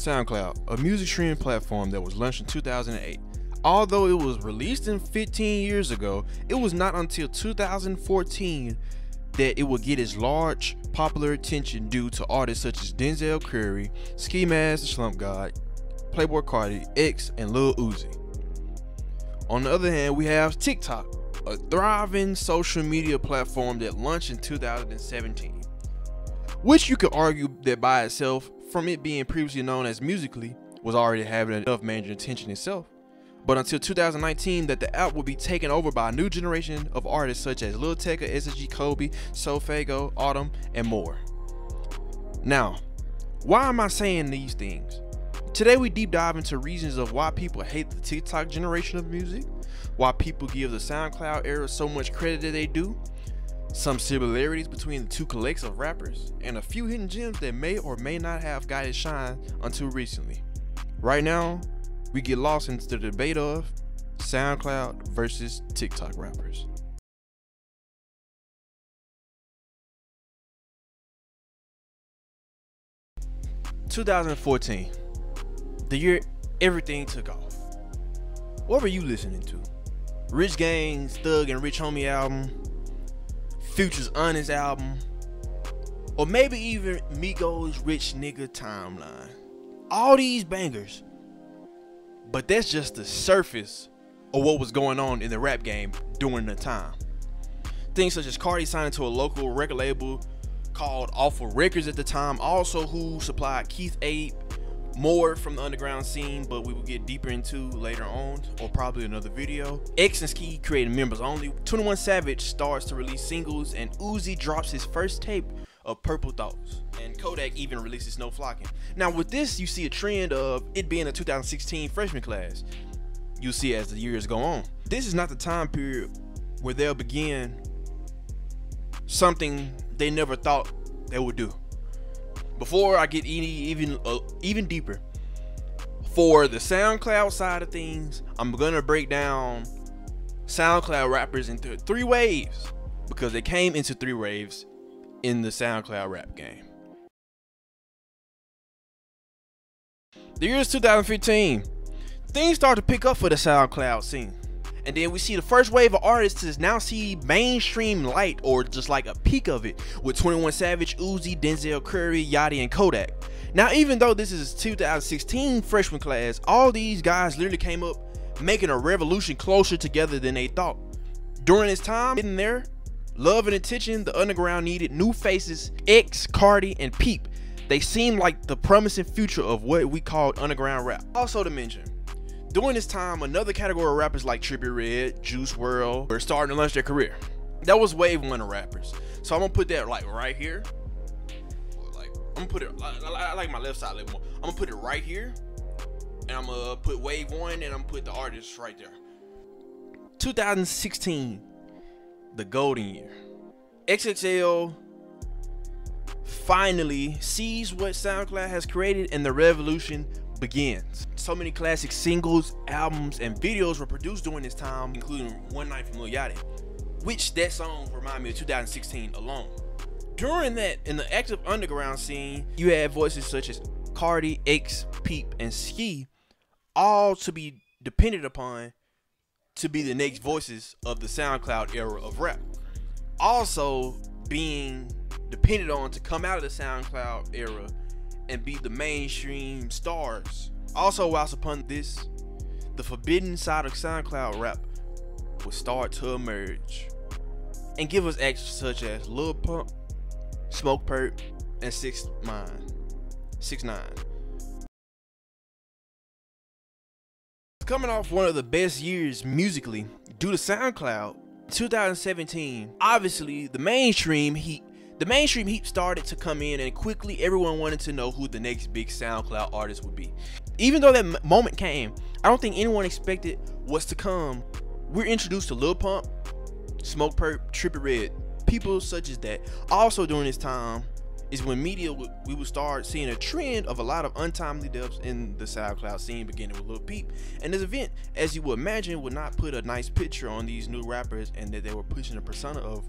SoundCloud, a music streaming platform that was launched in 2008. Although it was released in 15 years ago, it was not until 2014 that it would get its large popular attention due to artists such as Denzel Curry, Ski Mask the Slump God, Playboi Carti, X, and Lil Uzi. On the other hand, we have TikTok, a thriving social media platform that launched in 2017, which you could argue that by itself, from it being previously known as Musical.ly, was already having enough major attention itself. But until 2019, that the app would be taken over by a new generation of artists such as Lil Tecca, SSG Kobe, Sofago, Autumn, and more. Now, why am I saying these things? Today we deep dive into reasons of why people hate the TikTok generation of music, why people give the SoundCloud era so much credit that they do, some similarities between the two collects of rappers, and a few hidden gems that may or may not have got its shine until recently. Right now, we get lost into the debate of SoundCloud versus TikTok rappers. – 2014, the year everything took off. What were you listening to? Rich Gang's Thug and Rich Homie album, Future's Honest album, or maybe even Migos' Rich Nigga Timeline. All these bangers, but that's just the surface of what was going on in the rap game during the time. Things such as Carti signing to a local record label called Awful Records at the time, also who supplied Keith Ape more from the underground scene, but we will get deeper into later on, or probably another video. X and Ski created members only. 21 Savage starts to release singles, and Uzi drops his first tape of Purple Thoughts, and Kodak even releases Snow Flocking. Now with this, you see a trend of it being a 2016 freshman class. You'll see as the years go on. This is not the time period where they'll begin something they never thought they would do. Before I get even deeper, for the SoundCloud side of things, I'm gonna break down SoundCloud rappers into 3 waves, because they came into 3 waves in the SoundCloud rap game. The year is 2015. Things start to pick up for the SoundCloud scene. And then we see the first wave of artists to now see mainstream light, or just like a peak of it, with 21 Savage, Uzi, Denzel Curry, Yachty, and Kodak. Now even though this is 2016 freshman class, all these guys literally came up making a revolution closer together than they thought. During this time in there, love and attention, the underground needed new faces. X, Carti, and Peep, they seemed like the promising future of what we called underground rap. Also to mention, during this time, another category of rappers like Trippie Redd, Juice WRLD were starting to launch their career. That was wave 1 of rappers. So I'm gonna put that like right here. Like I'm gonna put it, I like my left side a little more. I'm gonna put it right here, and I'm gonna put wave 1, and I'm gonna put the artists right there. 2016, the golden year. XXL finally sees what SoundCloud has created, and the revolution begins. So many classic singles, albums, and videos were produced during this time, including One Night from Lil Yachty, which that song reminded me of 2016 alone. During that, in the active underground scene, you had voices such as Carti, X, Peep, and Ski, all to be depended upon to be the next voices of the SoundCloud era of rap. Also being depended on to come out of the SoundCloud era and be the mainstream stars. Also, whilst upon this, the forbidden side of SoundCloud rap would start to emerge and give us acts such as Lil Pump, Smoke Perp, and 6ix9ine. Coming off one of the best years musically due to SoundCloud, 2017, obviously the mainstream heat started to come in, and quickly everyone wanted to know who the next big SoundCloud artist would be. Even though that moment came, I don't think anyone expected what's to come. We're introduced to Lil Pump, Smoke Perp, Trippie Redd, people such as that. Also during this time is when we would start seeing a trend of a lot of untimely deaths in the SoundCloud scene, beginning with Lil Peep. And this event, as you would imagine, would not put a nice picture on these new rappers, and that they were pushing a persona of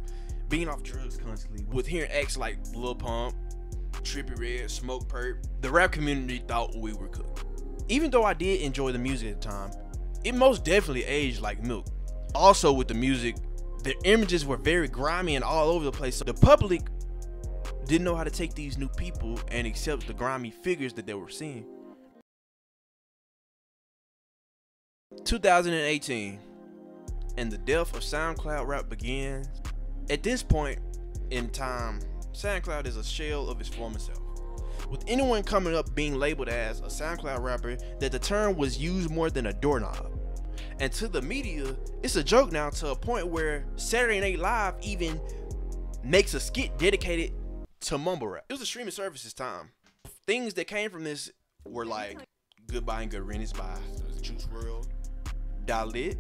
being off drugs constantly. With hearing acts like Lil Pump, Trippie Redd, Smoke Perp, the rap community thought we were cooked. Even though I did enjoy the music at the time, it most definitely aged like milk. Also with the music, the images were very grimy and all over the place, so the public didn't know how to take these new people and accept the grimy figures that they were seeing. 2018, and the death of SoundCloud rap began. At this point in time, SoundCloud is a shell of its former self. With anyone coming up being labeled as a SoundCloud rapper, that the term was used more than a doorknob. And to the media, it's a joke now, to a point where Saturday Night Live even makes a skit dedicated to mumble rap. It was a streaming services time. Things that came from this were like Goodbye and Good Riddance by Juice WRLD, Dalit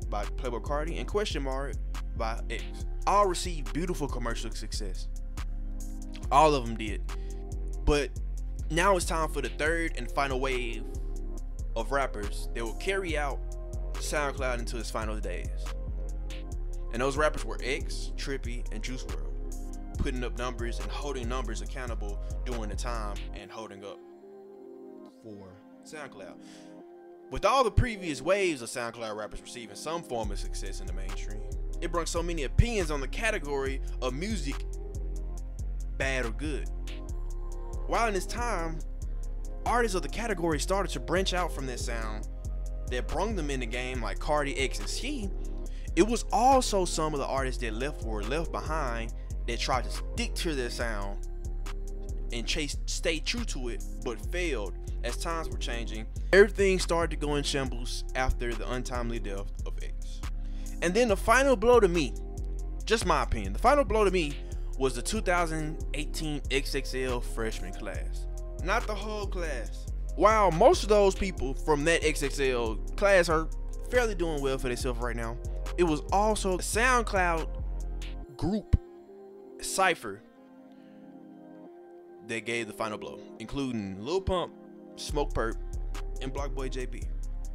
by Playboi Carti, and Question Mark by X. All received beautiful commercial success. All of them did. But now it's time for the third and final wave of rappers that will carry out SoundCloud into its final days. And those rappers were X, Trippie, and Juice WRLD, putting up numbers and holding numbers accountable during the time and holding up for SoundCloud. With all the previous waves of SoundCloud rappers receiving some form of success in the mainstream, it brought so many opinions on the category of music, bad or good. While in this time, artists of the category started to branch out from that sound that brung them in the game, like Cardi, X, and She. It was also some of the artists that were left behind that tried to stick to their sound and stay true to it, but failed as times were changing. Everything started to go in shambles after the untimely death of X. And then the final blow to me, just my opinion, the final blow to me was the 2018 XXL freshman class. Not the whole class. While most of those people from that XXL class are fairly doing well for themselves right now, it was also the SoundCloud group cipher that gave the final blow, including Lil Pump, Smoke Perp, and Blockboy JB,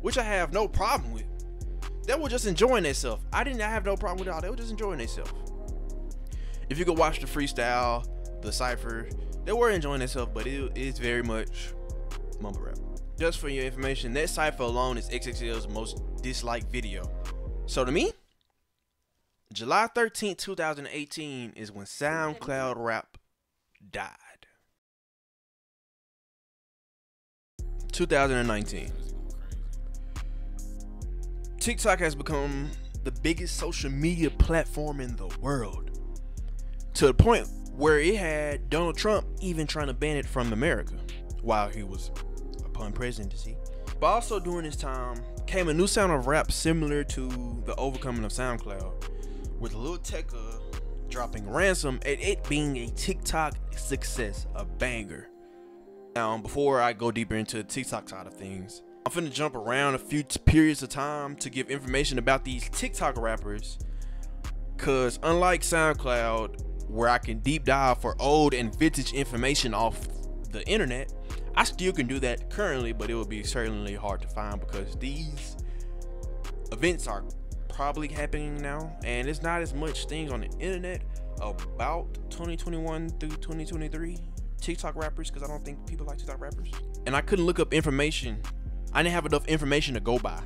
which I have no problem with. They were just enjoying themselves. I have no problem with it all. They were just enjoying themselves. If you could watch the freestyle, the cipher, they were enjoying themselves, but it's very much mumble rap. Just for your information, that cipher alone is XXL's most disliked video. So to me, July 13th, 2018 is when SoundCloud rap died. 2019. TikTok has become the biggest social media platform in the world, to the point where it had Donald Trump even trying to ban it from America while he was upon presidency. But also during this time came a new sound of rap similar to the overcoming of SoundCloud, with Lil Tecca dropping Ransom and it being a TikTok success, a banger. Now, before I go deeper into the TikTok side of things, I'm finna jump around a few periods of time to give information about these TikTok rappers, cause unlike SoundCloud, where I can deep dive for old and vintage information off the internet, I still can do that currently, but it would be certainly hard to find because these events are probably happening now, and there's not as much things on the internet about 2021 through 2023 TikTok rappers, because I don't think people like TikTok rappers. And I couldn't look up information. I didn't have enough information to go by.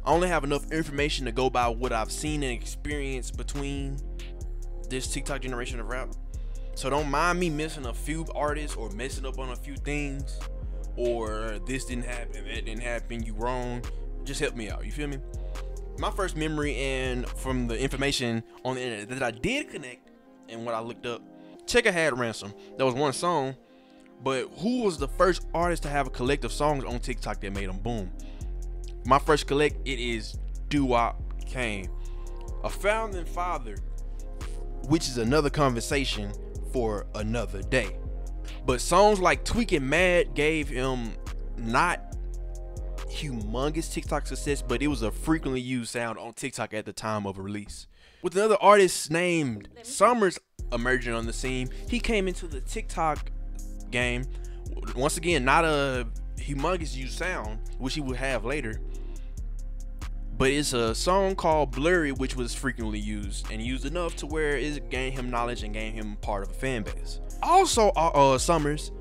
I only have enough information to go by what I've seen and experienced between this TikTok generation of rap. So don't mind me missing a few artists or messing up on a few things, or this didn't happen, that didn't happen, you wrong. Just help me out, you feel me? My first memory and from the information on the internet that I did connect and what I looked up, Tecca had Ransom. That was one song, but who was the first artist to have a collective songs on TikTok that made them boom? My first collect, it is Doo-Wop Kane, a founding father, which is another conversation for another day. But songs like Tweaking Mad gave him not humongous TikTok success, but it was a frequently used sound on TikTok at the time of release. With another artist named Summers emerging on the scene, he came into the TikTok game. Once again, not a humongous used sound, which he would have later, but it's a song called Blurry, which was frequently used and used enough to where it gained him knowledge and gained him part of a fan base. Also, Summers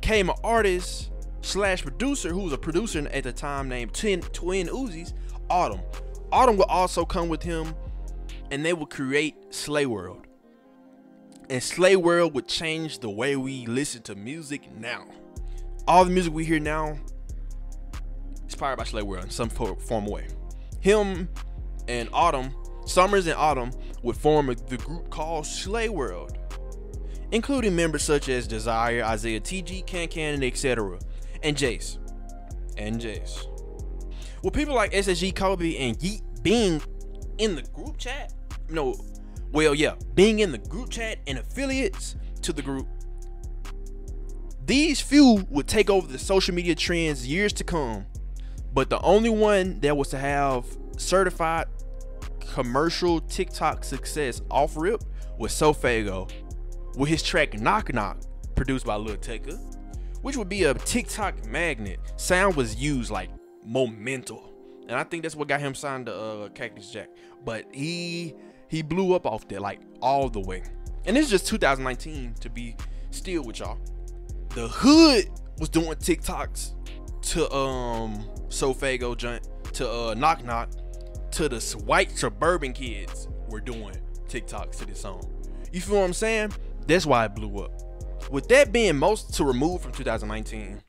came an artist slash producer who was a producer at the time named Twin Uzis, Autumn. Autumn would also come with him, and they would create Slay World. And Slay World would change the way we listen to music now. All the music we hear now is inspired by Slay World in some form way. Him and Autumn, Summers and Autumn, would form the group called Slay World, including members such as Desire, Isaiah TG, Can, and etc. And Jace. With people like SSG, Kobe, and Yeet being in the group chat, being in the group chat and affiliates to the group, these few would take over the social media trends years to come. But the only one that was to have certified commercial TikTok success off rip was Sofago, with his track Knock Knock, produced by Lil Tecca, which would be a TikTok magnet. Sound was used like Momental, and I think that's what got him signed to Cactus Jack. But he blew up off there like all the way. And this is just 2019 to be still with y'all. The hood was doing TikToks to Sofago joint, to Knock Knock, to the white suburban kids were doing TikToks to this song. You feel what I'm saying? That's why it blew up. With that being most to remove from 2019,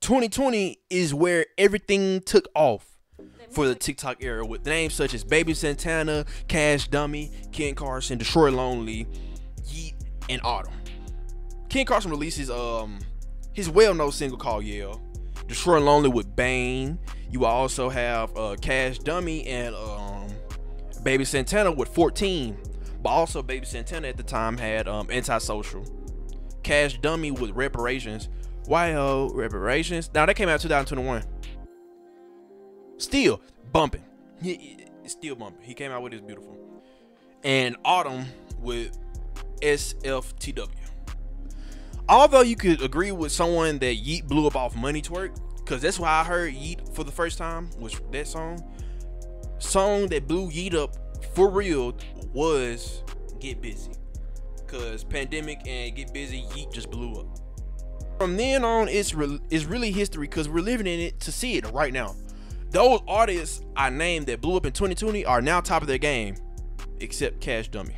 2020 is where everything took off for the TikTok era, with names such as Baby Santana, Cash Dummy, Ken Carson, Destroy Lonely, Yeet, and Autumn. Ken Carson releases his well-known single called Yell. Destroy Lonely with Bane. You also have Cash Dummy and Baby Santana with 14. But also Baby Santana at the time had Antisocial. Cash Dummy with Reparations. Why Reparations? Now that came out in 2021. Still bumping. It's still bumping. He came out with his Beautiful. And Autumn with SFTW. Although you could agree with someone that Yeet blew up off Money Twerk, because that's why I heard Yeet for the first time, was that song that blew Yeet up for real was Get Busy, because Pandemic and Get Busy, Yeet just blew up. From then on, it's really history, because we're living in it to see it right now. Those artists I named that blew up in 2020 are now top of their game, except Cash Dummy.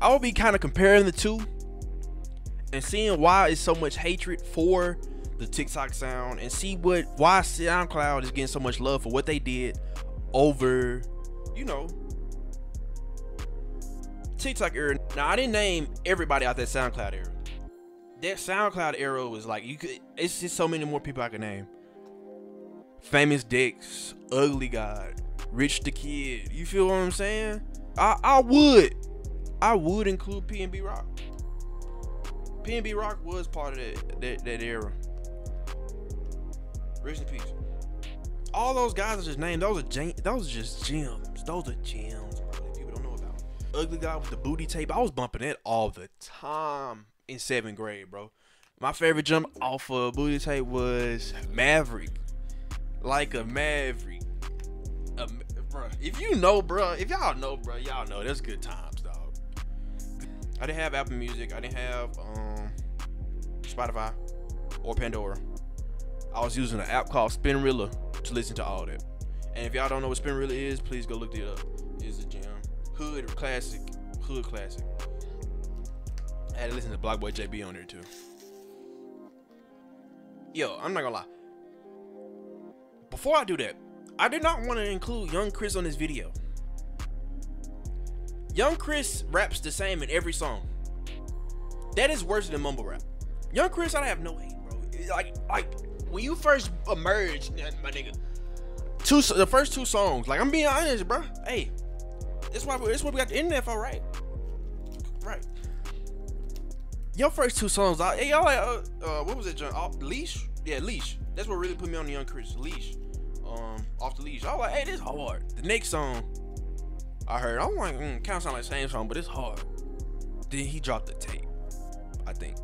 I will be kind of comparing the two and seeing why is so much hatred for the TikTok sound, and see why Soundcloud is getting so much love for what they did over, TikTok era. Now, I didn't name everybody out that SoundCloud era. That SoundCloud era was like, it's just so many more people I could name. Famous Dex, Ugly God, Rich the Kid. You feel what I'm saying? I would include P&B Rock. P&B Rock was part of that era. Rest in peace. All those guys I just named, those are just gems. Those are gems, bro, that people don't know about. Ugly Guy with the booty tape, I was bumping that all the time in 7th grade, bro. My favorite jump off of booty tape was Maverick. Like a Maverick. Bro, if y'all know, bro, y'all know that's good times, dog. I didn't have Apple Music. I didn't have Spotify or Pandora. I was using an app called Spinrilla to listen to all that. And if y'all don't know what Spinrilla is, please go look it up. It's a gem. Hood classic. I had to listen to Blockboy JB on there too. Yo, I'm not gonna lie. Before I do that, I did not want to include Young Chris on this video. Young Chris raps the same in every song. That is worse than mumble rap. Young Chris, I have no hate, bro. Like when you first emerged, my nigga, the first 2 songs, like, I'm being honest, bro. Hey, that's what we got the internet for, right? Right. Your first 2 songs, y'all like, what was it, John? Leash? Yeah, Leash. That's what really put me on the Young Chris. Leash. Off the Leash. I was like, hey, this hard. The next song I heard, I'm like, kind of sound like the same song, but it's hard. Then he dropped the tape, I think,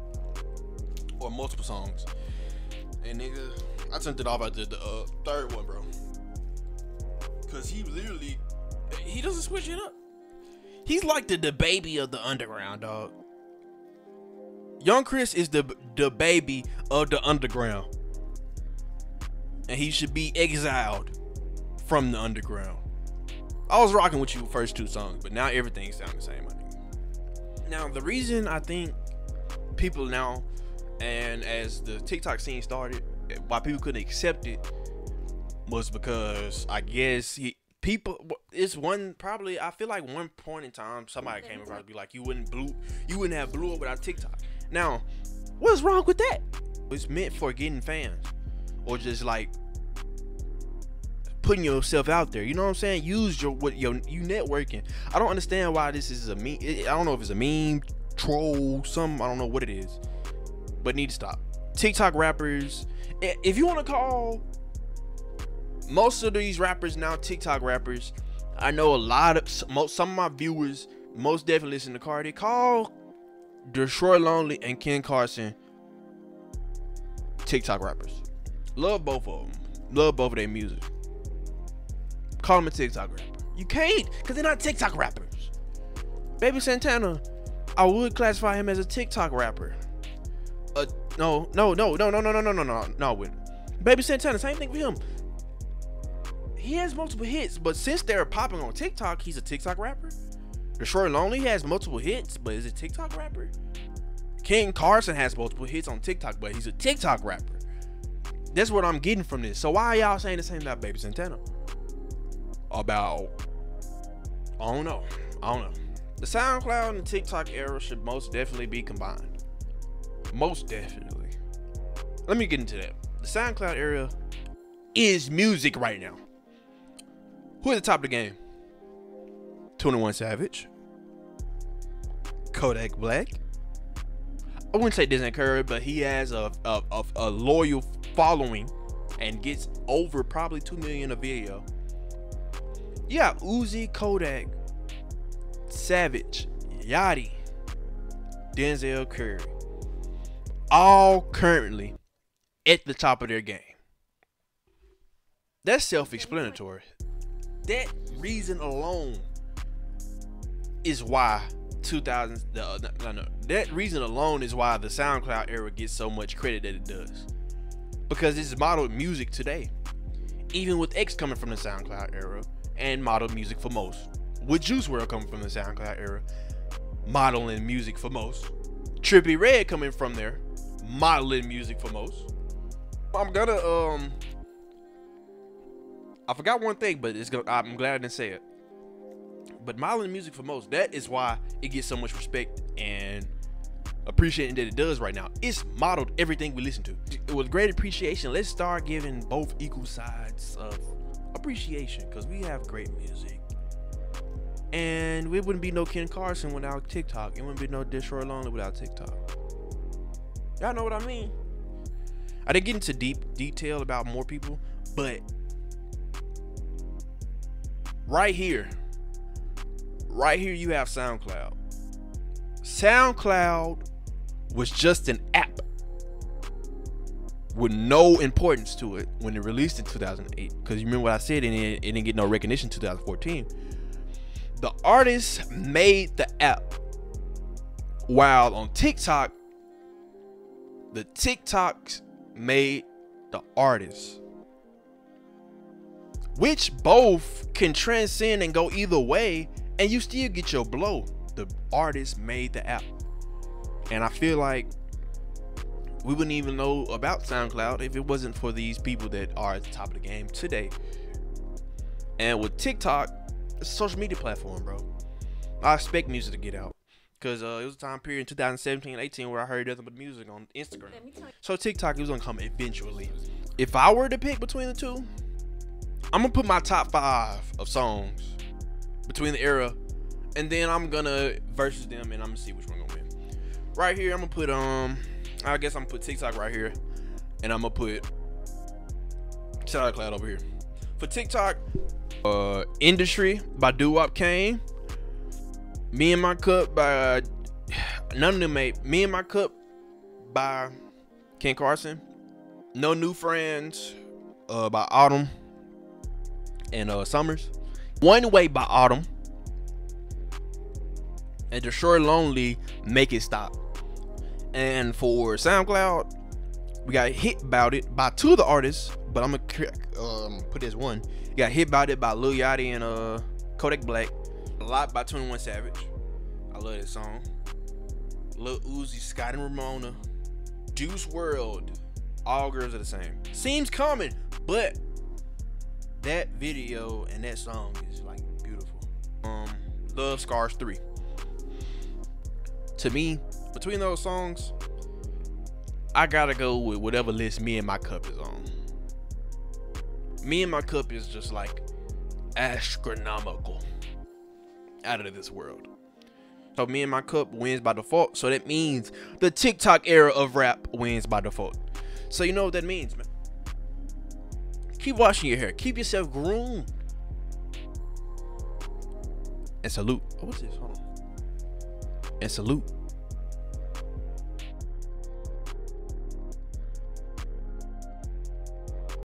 or multiple songs. And nigga, I turned it off after the 3rd one, bro. Cause he doesn't switch it up. He's like the baby of the underground, dog. Young Chris is the baby of the underground, and he should be exiled from the underground. I was rocking with you first 2 songs, but now everything sounds the same. I think. Now the reason I think people now, and as the TikTok scene started, why people couldn't accept it was because I guess it's probably I feel like one point in time somebody came across and be like, you wouldn't have blew up without TikTok. Now, what's wrong with that? It's meant for getting fans, or just like putting yourself out there. You know what I'm saying? Use you networking. I don't understand why this is a meme. I don't know if it's a meme, troll, I don't know what it is, but need to stop. TikTok rappers, if you want to call most of these rappers now TikTok rappers, I know some of my viewers most definitely listen to Cardi. Call Destroy Lonely and Ken Carson TikTok rappers. Love both of them. Love both of their music. Call them a TikTok rapper. You can't, because they're not TikTok rappers. Baby Santana, I would classify him as a TikTok rapper. No. Baby Santana, same thing for him. He has multiple hits, but since they're popping on TikTok, he's a TikTok rapper. Destroy Lonely has multiple hits, but is a TikTok rapper. King Carson has multiple hits on TikTok, but he's a TikTok rapper. That's what I'm getting from this. So why are y'all saying the same about Baby Santana? About, I don't know. The SoundCloud and the TikTok era should most definitely be combined. Most definitely. Let me get into that. The SoundCloud era is music right now. Who at the top of the game? 21 Savage, Kodak Black. I wouldn't say Disney Curry, but he has a loyal following and gets over probably 2 million a video. Yeah, Uzi, Kodak, Savage, Yachty, Denzel Curry, all currently at the top of their game. That's self-explanatory. That reason alone is why that reason alone is why the SoundCloud era gets so much credit that it does, because it's modeled music today. Even with X coming from the SoundCloud era and modeled music for most, with Juice WRLD coming from the SoundCloud era, modeling music for most, Trippie Redd coming from there, modeling music for most. I'm gonna I forgot one thing, but I'm glad I didn't say it. But modeling music for most, that is why it gets so much respect and appreciating that it does right now. It's modeled everything we listen to. With great appreciation, let's start giving both equal sides of appreciation, because we have great music. And it wouldn't be no Ken Carson without TikTok. It wouldn't be no Destroy Lonely without TikTok. Y'all know what I mean? I didn't get into deep detail about more people, but right here you have SoundCloud. SoundCloud was just an app with no importance to it when it released in 2008. Because you remember what I said, and it didn't get no recognition in 2014. The artists made the app, while on TikTok, the TikToks made the artists, which both can transcend and go either way, and you still get your blow. The artist made the app, and I feel like we wouldn't even know about SoundCloud if it wasn't for these people that are at the top of the game today. And with TikTok, it's a social media platform, bro. I expect music to get out, because it was a time period in 2017 18 where I heard nothing but music on Instagram. So TikTok was gonna come eventually. If I were to pick between the two, I'm gonna put my top 5 of songs between the era, and then I'm gonna versus them, and I'm gonna see which one gonna win. Right here, I'm gonna put I guess I'm gonna put TikTok right here, and I'm gonna put SoundCloud over here. For TikTok, Industry by Doo-Wop Kane, Me and My Cup by none of them made. Me and My Cup by Ken Carson, No New Friends by Autumn and Summers, One Way by And for SoundCloud, we got Hit About It by two of the artists, but I'm gonna put this one. You got Hit About It by Lil Yachty and Kodak Black. A Lot by 21 Savage. I love this song. Lil Uzi, Scott and Ramona. Juice WRLD. All Girls Are the Same. Seems common, but that video and that song is like beautiful. Love Scars 3. To me, between those songs, I gotta go with whatever list Me and My Cup is on. Me and My Cup is just like astronomical, out of this world. So Me and My Cup wins by default. So that means the TikTok era of rap wins by default. So you know what that means, man. Keep washing your hair. Keep yourself groomed. And salute. Oh, what's this? Hold on. And salute.